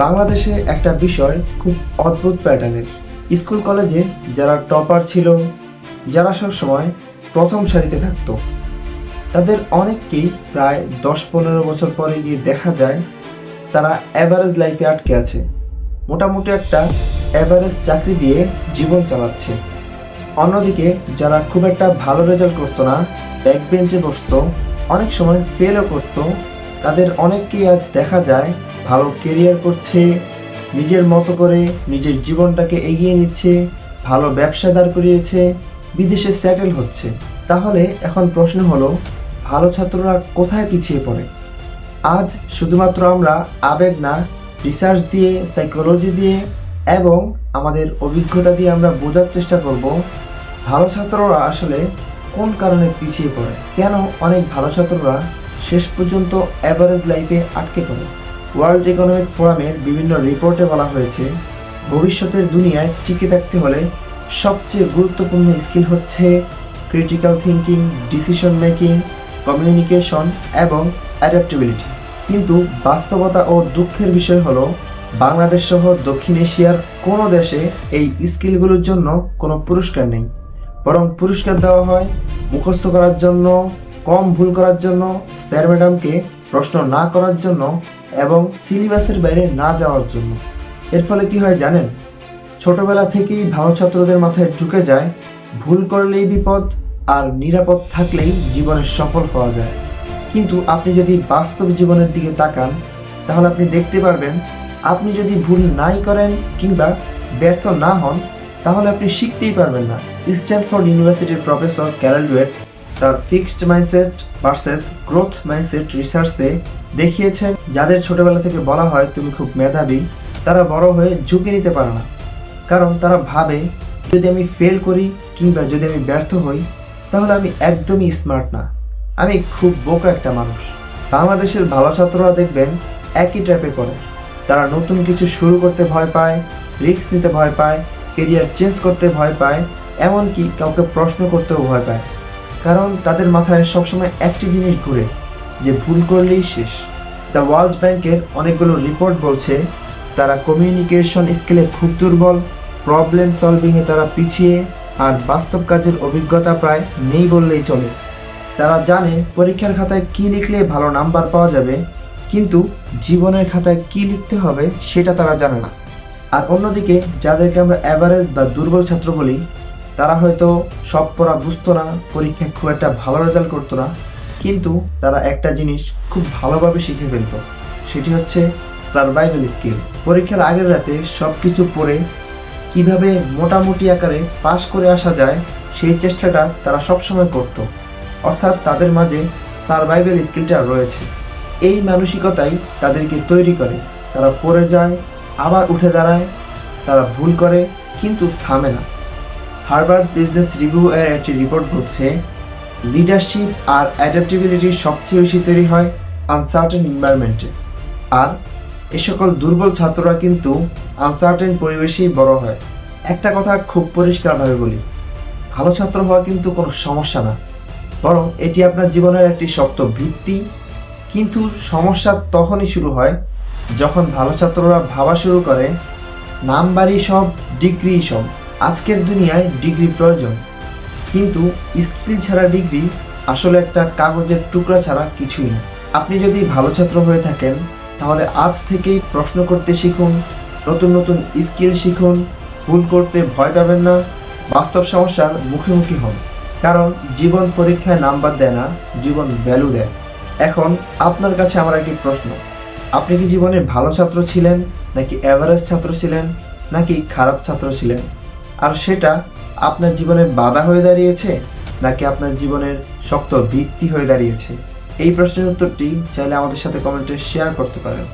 বাংলাদেশে একটা বিষয় খুব অদ্ভুত প্যাটার্নের। স্কুল কলেজে যারা টপার ছিল, যারা সব সময় প্রথম সারিতে থাকতো, তাদের অনেককেই প্রায় 10-15 বছর পরে গিয়ে দেখা যায় তারা অ্যাভারেজ লাইফে আটকে আছে। মোটামুটি একটা অ্যাভারেজ চাকরি দিয়ে জীবন চালাচ্ছে। অন্যদিকে যারা খুব একটা ভালো রেজাল্ট করতো না, ব্যাক বেঞ্চে বসতো, অনেক সময় ফেলও করতো, তাদের অনেককেই আজ দেখা যায় ভালো কেরিয়ার করছে, নিজের মতো করে নিজের জীবনটাকে এগিয়ে নিচ্ছে, ভালো ব্যবসা দাঁড় করিয়েছে, বিদেশে সেটেল হচ্ছে। তাহলে এখন প্রশ্ন হলো, ভালো ছাত্ররা কোথায় পিছিয়ে পড়ে? আজ শুধুমাত্র আমরা আবেগ না, রিসার্চ দিয়ে, সাইকোলজি দিয়ে এবং আমাদের অভিজ্ঞতা দিয়ে আমরা বোঝার চেষ্টা করব ভালো ছাত্ররা আসলে কোন কারণে পিছিয়ে পড়ে, কেন অনেক ভালো ছাত্ররা শেষ পর্যন্ত অ্যাভারেজ লাইফে আটকে পড়ে। ওয়ার্ল্ড ইকোনমিক ফোরামের বিভিন্ন রিপোর্টে বলা হয়েছে, ভবিষ্যতের দুনিয়ায় টিকে থাকতে হলে সবচেয়ে গুরুত্বপূর্ণ স্কিল হচ্ছে critical thinking, decision making, communication এবং অ্যাডাপ্টেবিলিটি। কিন্তু বাস্তবতা ও দুঃখের বিষয় হলো, বাংলাদেশ সহ দক্ষিণ এশিয়ার কোনো দেশে এই স্কিলগুলোর জন্য কোনো পুরস্কার নেই। বরং পুরস্কার দেওয়া হয় মুখস্থ করার জন্য, কম ভুল করার জন্য, স্যার ম্যাডামকে প্রশ্ন না করার জন্য এবং সিলেবাসের বাইরে না যাওয়ার জন্য। এর ফলে কি হয় জানেন? ছোটবেলা থেকেই ভালো ছাত্রদের মাথায় ঢুকে যায় ভুল করলেই বিপদ, আর নিরাপদ থাকলেই জীবনে সফল হওয়া যায়। কিন্তু আপনি যদি বাস্তব জীবনের দিকে তাকান, তাহলে আপনি দেখতে পারবেন, আপনি যদি ভুল নাই করেন কিংবা ব্যর্থ না হন, তাহলে আপনি শিখতেই পারবেন না। স্ট্যানফোর্ড ইউনিভার্সিটির প্রফেসর ক্যারল ডুয়েক তার fixed mindset versus growth mindset রিসার্চে দেখিয়েছেন, যাদের ছোটবেলা থেকে বলা হয় তুমি খুব মেধাবী, তারা বড় হয়ে ঝুঁকি নিতে পারে না। কারণ তারা ভাবে, যদি আমি ফেল করি কিংবা যদি আমি ব্যর্থ হই, তাহলে আমি একদমই স্মার্ট না, আমি খুব বোকা একটা মানুষ। বাংলাদেশের ভালো ছাত্ররা দেখবেন একই ট্র্যাপে পড়ে। তারা নতুন কিছু শুরু করতে ভয় পায়, রিস্ক নিতে ভয় পায়, কেরিয়ার চেঞ্জ করতে ভয় পায়, এমনকি কাউকে প্রশ্ন করতেও ভয় পায়। কারণ তাদের মাথায় সবসময় একটি জিনিস ঘুরে, যে ভুল করলেই শেষ। দ্য ওয়ার্ল্ড ব্যাংকের অনেকগুলো রিপোর্ট বলছে তারা কমিউনিকেশন স্কিলে খুব দুর্বল, প্রবলেম সলভিংয়ে তারা পিছিয়ে, আর বাস্তব কাজের অভিজ্ঞতা প্রায় নেই বললেই চলে। তারা জানে পরীক্ষার খাতায় কী লিখলে ভালো নাম্বার পাওয়া যাবে, কিন্তু জীবনের খাতায় কী লিখতে হবে সেটা তারা জানে না। আর অন্যদিকে যাদেরকে আমরা অ্যাভারেজ বা দুর্বল ছাত্র বলি, তারা হয়তো সব পড়া বুঝতো না, পরীক্ষায় খুব একটা ভালো রেজাল্ট করতো না, কিন্তু তারা একটা জিনিস খুব ভালোভাবে শিখে ফেলতো, সেটি হচ্ছে সার্ভাইভাল স্কিল। পরীক্ষার আগের রাতে সব কিছু পড়ে কিভাবে মোটামুটি আকারে পাশ করে আসা যায় সেই চেষ্টাটা তারা সবসময় করত। অর্থাৎ তাদের মাঝে সার্ভাইভাল স্কিলটা রয়েছে। এই মানসিকতাই তাদেরকে তৈরি করে। তারা পড়ে যায়, আবার উঠে দাঁড়ায়, তারা ভুল করে কিন্তু থামে না। হার্ভার্ড বিজনেস রিভিউ এর একটি রিপোর্ট বলছে, লিডারশিপ আর অ্যাডাপ্টেবিলিটি সবচেয়ে বেশি তৈরি হয় আনসার্টেন এনভায়রনমেন্টে। আর এ সকল দুর্বল ছাত্ররা কিন্তু আনসার্টেন পরিবেশেই বড় হয়। একটা কথা খুব পরিষ্কারভাবে বলি, ভালো ছাত্র হওয়া কিন্তু কোনো সমস্যা না, বরং এটি আপনার জীবনের একটি শক্ত ভিত্তি। কিন্তু সমস্যা তখনই শুরু হয় যখন ভালো ছাত্ররা ভাবা শুরু করে নাম্বারই সব, ডিগ্রি সব। আজকের দুনিয়ায় ডিগ্রি প্রয়োজন, কিন্তু স্কিল ছাড়া ডিগ্রি আসলে একটা কাগজের টুকরা ছাড়া কিছুই না। আপনি যদি ভালো ছাত্র হয়ে থাকেন, তাহলে আজ থেকেই প্রশ্ন করতে শিখুন, নতুন নতুন স্কিল শিখুন, ভুল করতে ভয় পাবেন না, বাস্তব সমস্যার মুখোমুখি হন। কারণ জীবন পরীক্ষায় নাম্বার দেয় না, জীবন ভ্যালু দেয়। এখন আপনার কাছে আমার একটি প্রশ্ন, আপনি কি জীবনে ভালো ছাত্র ছিলেন, নাকি অ্যাভারেজ ছাত্র ছিলেন, নাকি খারাপ ছাত্র ছিলেন? আর সেটা আপনার জীবনের বাধা হয়ে দাঁড়িয়েছে, নাকি আপনার জীবনের শক্ত ভিত্তি হয়ে দাঁড়িয়েছে? এই প্রশ্নের উত্তরটি চাইলে আমাদের সাথে কমেন্টে শেয়ার করতে পারেন।